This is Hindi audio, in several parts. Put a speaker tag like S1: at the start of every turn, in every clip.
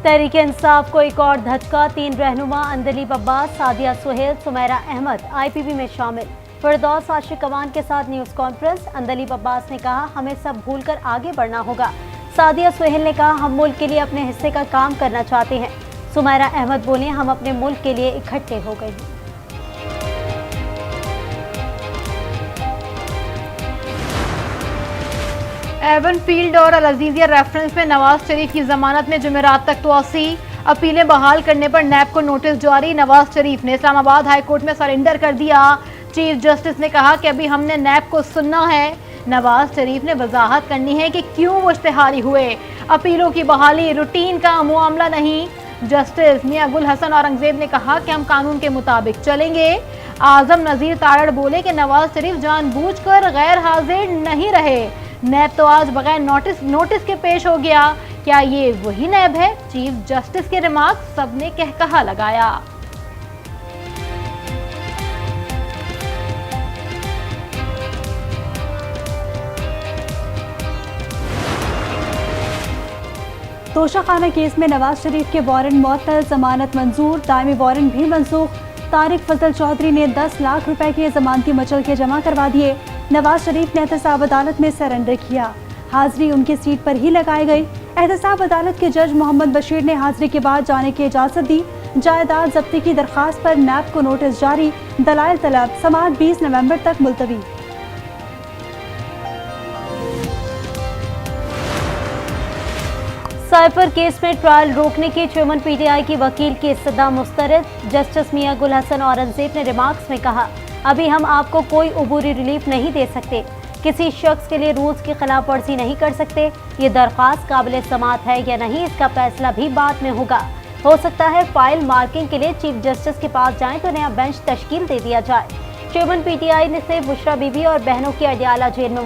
S1: तहरीके इंसाफ को एक और धचका। 3 रहनुमा अंदलीब अब्बास, सादिया सुहेल, सुमैरा अहमद IPB में शामिल। फिरदौस आशिक अवान के साथ न्यूज कॉन्फ्रेंस। अंदलीब अब्बास ने कहा, हमें सब भूलकर आगे बढ़ना होगा। सादिया सुहेल ने कहा, हम मुल्क के लिए अपने हिस्से का काम करना चाहते हैं। सुमैरा अहमद बोले, हम अपने मुल्क के लिए इकट्ठे हो गए हैं।
S2: एवन फील्ड और अल अजीजिया रेफरेंस में नवाज शरीफ की जमानत में जुमेरात तक तोसी। अपीलें बहाल करने पर नैब को नोटिस जारी। नवाज शरीफ ने इस्लामाबाद हाई कोर्ट में सरेंडर कर दिया। चीफ जस्टिस ने कहा कि अभी हमने नैब को सुनना है। नवाज शरीफ ने वजाहत करनी है कि क्यों वो इश्तिहारी हुए। अपीलों की बहाली रूटीन का मामला नहीं। जस्टिस मियां गुल हसन औरंगजेब ने कहा कि हम कानून के मुताबिक चलेंगे। आजम नजीर तारड़ बोले कि नवाज शरीफ जानबूझकर गैर हाजिर नहीं रहे। नैब तो आज बगैर नोटिस के पेश हो गया। क्या ये वही नैब है? चीफ जस्टिस के रिमार्क सबने कहकहा लगाया।
S3: तोशाखाना केस में नवाज शरीफ के वारंट मुअत्तल, जमानत मंजूर, दायमी वारंट भी मनसूख। तारिक फजल चौधरी ने 10 लाख रुपए के जमानती मचल के जमा करवा दिए। नवाज शरीफ ने एहतसाब अदालत में सरेंडर किया। हाजिरी उनकी सीट पर ही लगाई गई। एहतसाब अदालत के जज मोहम्मद बशीर ने हाजिरी के बाद जाने की इजाज़त दी। जायदाद जब्ती की दरख्वास्त पर नैब को नोटिस जारी। दलाइल तलब। समाअत 20 नवंबर तक मुलतवी।
S1: साइफर केस में ट्रायल रोकने के चेयरमैन PTI की वकील की इस्तदा मुस्तरद। जस्टिस मियां गुल हसन औरंगजेब ने रिमार्क्स में कहा, अभी हम आपको कोई अबूरी रिलीफ नहीं दे सकते। किसी शख्स के लिए रूल्स की खिलाफ वर्जी नहीं कर सकते। ये दरख्वास्त काबिल समाअत है या नहीं, इसका फैसला भी बाद में होगा। हो सकता है फाइल मार्किंग के लिए चीफ जस्टिस के पास जाएं तो नया बेंच तश्कील दे दिया जाए। चेयरमैन PTI से बुशरा बीबी और बहनों की अडियाला जेल में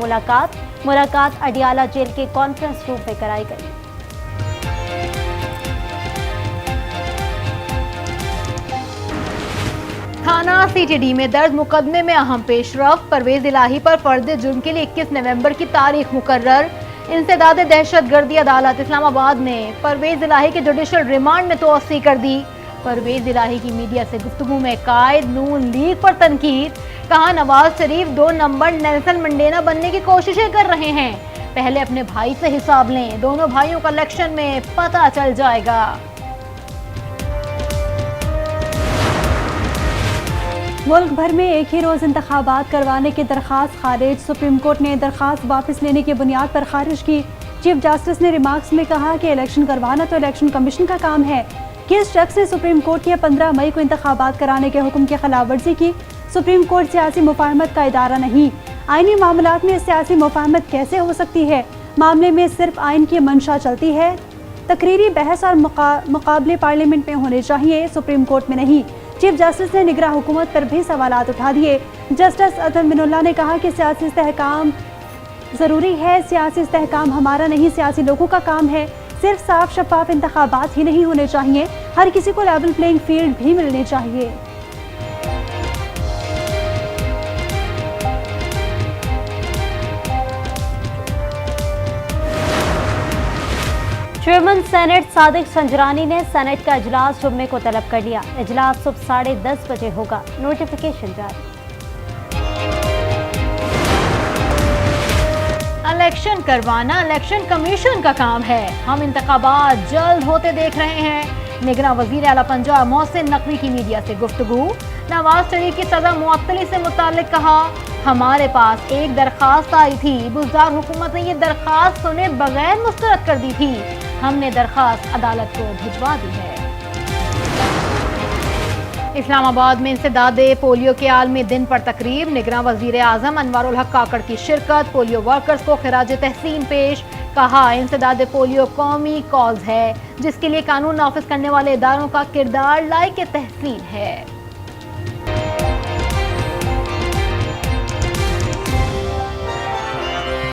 S1: मुलाकात अडियाला जेल के कॉन्फ्रेंस रूम में कराई गई।
S2: थाना CTD में दर्ज मुकदमे में अहम पेशरफ। परवेज इलाही पर फर्द जुर्म के लिए 21 नवंबर की तारीख मुकर्रर। इंसदाद दहशतगर्दी अदालत इस्लामाबाद ने परवेज इलाही के जुडिशल रिमांड में तोसी कर दी। परवेज इलाही की मीडिया से गुफ्तगू में कायद नून लीग पर तनकीद। कहा, Nawaz Sharif 2 number Nelson Mandela बनने की कोशिशें कर रहे हैं। पहले अपने भाई से हिसाब लें, दोनों भाइयों का इलेक्शन में पता चल जाएगा।
S3: मुल्क भर में एक ही रोज़ इंतखाबात करवाने की दरख्वास्त खारिज। सुप्रीम कोर्ट ने दरख्वास्त वापस लेने की बुनियाद पर खारिज की। चीफ जस्टिस ने रिमार्क्स में कहा कि इलेक्शन करवाना तो इलेक्शन कमीशन का काम है। किस शख्स ने सुप्रीम कोर्ट के 15 मई को इंतखाबात कराने के हुक्म की खिलाफ वर्जी की? सुप्रीम कोर्ट सियासी मुफाहमत का इदारा नहीं। आईनी मामलात में सियासी मुफाहमत कैसे हो सकती है? मामले में सिर्फ आइन की मंशा चलती है। तकरीरी बहस और मुकाबले पार्लियामेंट में होने चाहिए, सुप्रीम कोर्ट में नहीं। चीफ जस्टिस ने निगरान हुकूमत पर भी सवालात उठा दिए। जस्टिस अदन मिनुल्लाह ने कहा कि सियासी इस्तेहकाम ज़रूरी है। सियासी इस्तेहकाम हमारा नहीं, सियासी लोगों का काम है। सिर्फ साफ शफाफ इंतखाबात ही नहीं होने चाहिए, हर किसी को लेवल प्लेइंग फील्ड भी मिलनी चाहिए।
S1: चेयरमैन सेनेट सादिक संजरानी ने सेनेट का इजलास जुम्मे को तलब कर लिया। इजलास सुबह 10:30 बजे होगा। नोटिफिकेशन जारी।
S2: इलेक्शन करवाना इलेक्शन कमीशन का काम है। हम इंतखाबात जल्द होते देख रहे हैं। निगरान वजीर आला पंजाब मोहसिन नकवी की मीडिया से गुफ्तगू। नवाज शरीफ की सजा मुअत्तली से मुताल्लिक कहा, हमारे पास एक दरख्वास्त आई थी, बुज़दार हुकूमत ने ये दरख्वास्त सुने बगैर मुस्तरद कर दी थी। हमने दरख्वास्त अदालत को भिजवा दी है। इस्लामाबाद में इंसदाद पोलियो के आलमी दिन पर तकरीब। निगरान वजीर आजम अनवारुल हक काकड़ की शिरकत। पोलियो वर्कर्स को खिराज तहसीन पेश। कहा, इंसदाद पोलियो कौमी कॉज है जिसके लिए कानून नाफिज करने वाले इदारों का किरदार लायक तहसीन है।